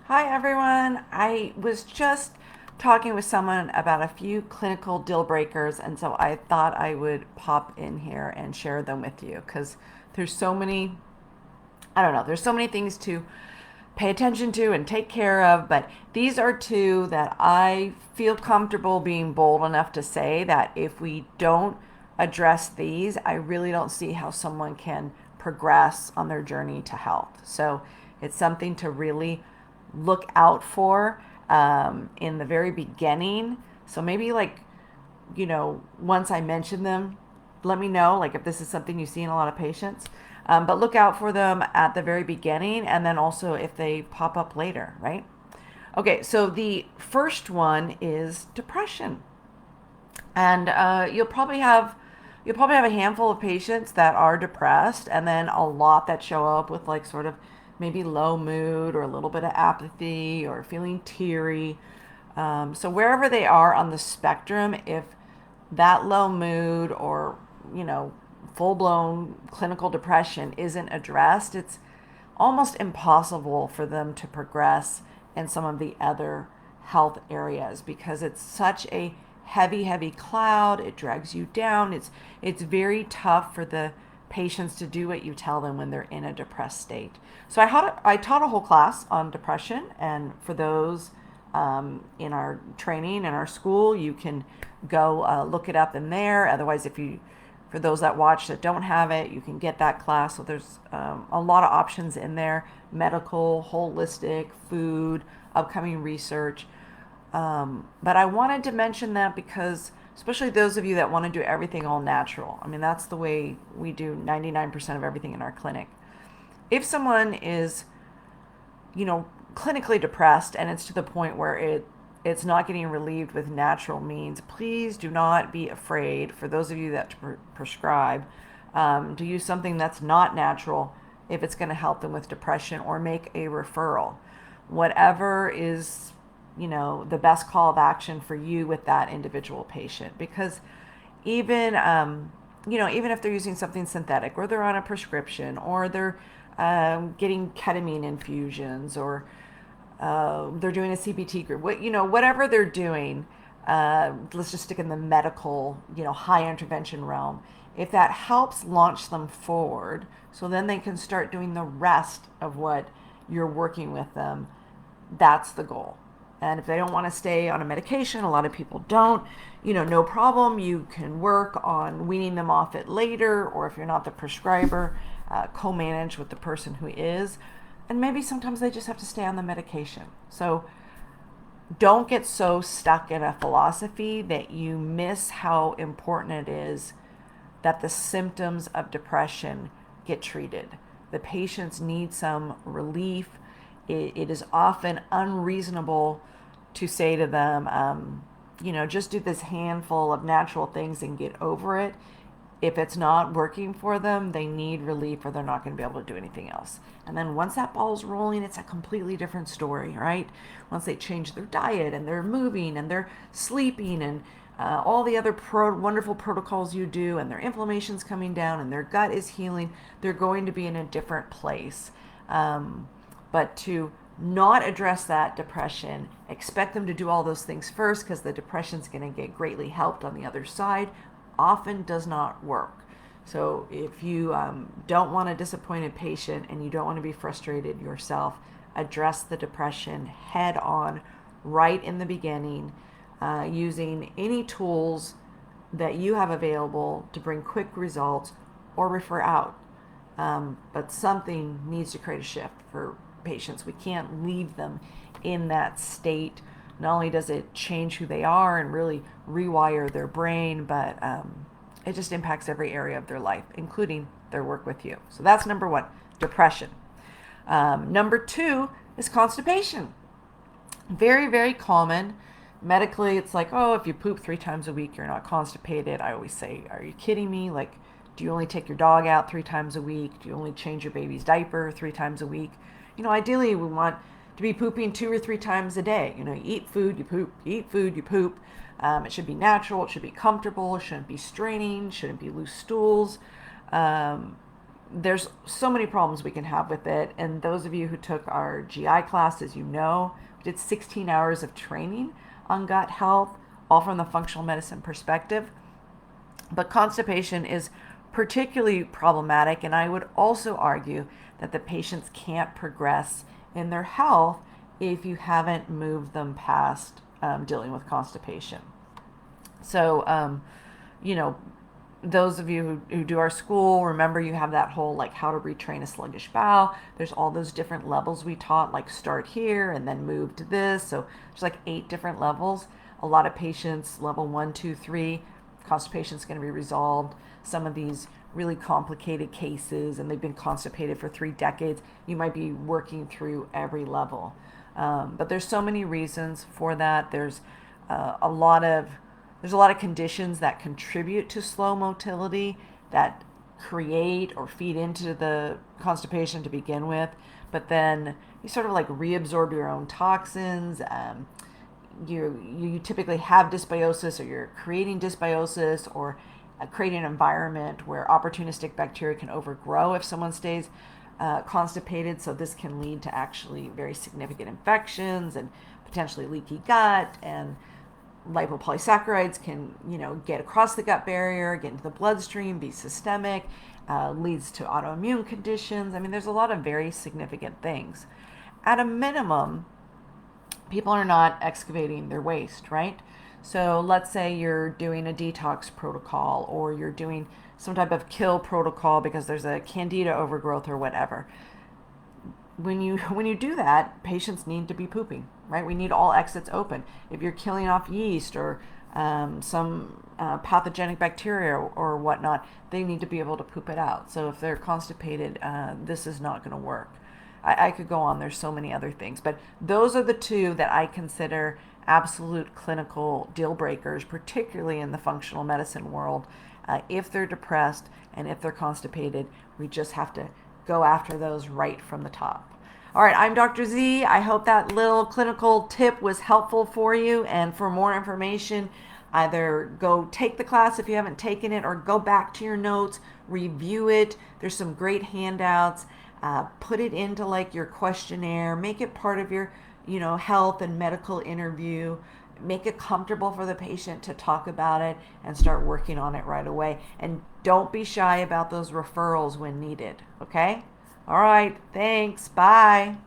Hi, everyone. I was just talking with someone about a few clinical deal breakers, and so I thought I would pop in here and share them with you because there's so many, I don't know, there's so many things to pay attention to and take care of, but these are two that I feel comfortable being bold enough to say that if we don't address these, I really don't see how someone can progress on their journey to health. So it's something to really look out for in the very beginning. So maybe once I mention them, let me know like if this is something you see in a lot of patients. But look out for them at the very beginning and then also if they pop up later, right? Okay, so the first one is depression. And you'll probably have a handful of patients that are depressed, and then a lot that show up with like sort of maybe low mood or a little bit of apathy or feeling teary. So wherever they are on the spectrum, if that low mood or you know full blown clinical depression isn't addressed, it's almost impossible for them to progress in some of the other health areas because it's such a heavy cloud. It drags you down. It's very tough for the patients to do what you tell them when they're in a depressed state. So I taught a whole class on depression, and for those in our training in our school, you can go look it up in there. Otherwise, if you for those that watch that don't have it, you can get that class. So there's a lot of options in there: medical, holistic, food, upcoming research. But I wanted to mention that because, especially those of you that want to do everything all natural, I mean, that's the way we do 99% of everything in our clinic. If someone is, clinically depressed and it's to the point where it's not getting relieved with natural means, please do not be afraid, for those of you that prescribe, to use something that's not natural if it's going to help them with depression, or make a referral. Whatever is the best call of action for you with that individual patient, because even even if they're using something synthetic, or they're on a prescription, or they're getting ketamine infusions, or they're doing a CBT group, whatever they're doing, let's just stick in the medical, high intervention realm. If that helps launch them forward, so then they can start doing the rest of what you're working with them, that's the goal. And if they don't want to stay on a medication, a lot of people don't, no problem. You can work on weaning them off it later, or if you're not the prescriber, co-manage with the person who is. And maybe sometimes they just have to stay on the medication. So don't get so stuck in a philosophy that you miss how important it is that the symptoms of depression get treated. The patients need some relief. It is often unreasonable to say to them, just do this handful of natural things and get over it. If it's not working for them, they need relief, or they're not going to be able to do anything else. And then once that ball's rolling, it's a completely different story, right? Once they change their diet and they're moving and they're sleeping and all the other wonderful protocols you do, and their inflammation's coming down and their gut is healing, they're going to be in a different place. But to not address that depression, expect them to do all those things first because the depression's going to get greatly helped on the other side, often does not work. So if you don't want a disappointed patient and you don't want to be frustrated yourself, address the depression head on right in the beginning, using any tools that you have available to bring quick results, or refer out. But something needs to create a shift for patients. We can't leave them in that state. Not only does it change who they are and really rewire their brain, but it just impacts every area of their life, including their work with you. So that's number one, depression. Number two is constipation. Very common. Medically, it's like, oh, if you poop 3 times a week, you're not constipated. I always say, are you kidding me? Like, do you only take your dog out 3 times a week? Do you only change your baby's diaper 3 times a week? Ideally, we want to be pooping 2 or 3 times a day. You eat food, you poop, you eat food, you poop. It should be natural, it should be comfortable, it shouldn't be straining, shouldn't be loose stools. there's so many problems we can have with it. And those of you who took our GI class, as you know, we did 16 hours of training on gut health, all from the functional medicine perspective. But constipation is particularly problematic, and I would also argue that the patients can't progress in their health if you haven't moved them past dealing with constipation. So, you know, those of you who do our school, remember you have that whole like how to retrain a sluggish bowel. There's all those different levels we taught, like start here and then move to this. So there's like 8 different levels. A lot of patients, level 1, 2, 3, constipation is going to be resolved. Some of these really complicated cases, and they've been constipated for 3 decades, you might be working through every level. But there's so many reasons for that. There's a lot of conditions that contribute to slow motility, that create or feed into the constipation to begin with. But then you sort of like reabsorb your own toxins. You typically have dysbiosis, or you're creating dysbiosis, or creating an environment where opportunistic bacteria can overgrow if someone stays constipated. So this can lead to actually very significant infections and potentially leaky gut, and lipopolysaccharides can, get across the gut barrier, get into the bloodstream, be systemic, leads to autoimmune conditions. I mean, there's a lot of very significant things. At a minimum, people are not excavating their waste, right? So let's say you're doing a detox protocol, or you're doing some type of kill protocol because there's a candida overgrowth or whatever. When you do that, patients need to be pooping, right? We need all exits open. If you're killing off yeast or some pathogenic bacteria or whatnot, they need to be able to poop it out. So if they're constipated, this is not going to work. I could go on. There's so many other things, but those are the 2 that I consider absolute clinical deal breakers, particularly in the functional medicine world. If they're depressed and if they're constipated, we just have to go after those right from the top. All right, I'm Dr. Z. I hope that little clinical tip was helpful for you. And for more information, either go take the class if you haven't taken it, or go back to your notes, review it. There's some great handouts. Put it into like your questionnaire. Make it part of your, health and medical interview. Make it comfortable for the patient to talk about it and start working on it right away. And don't be shy about those referrals when needed, okay? All right, thanks. Bye.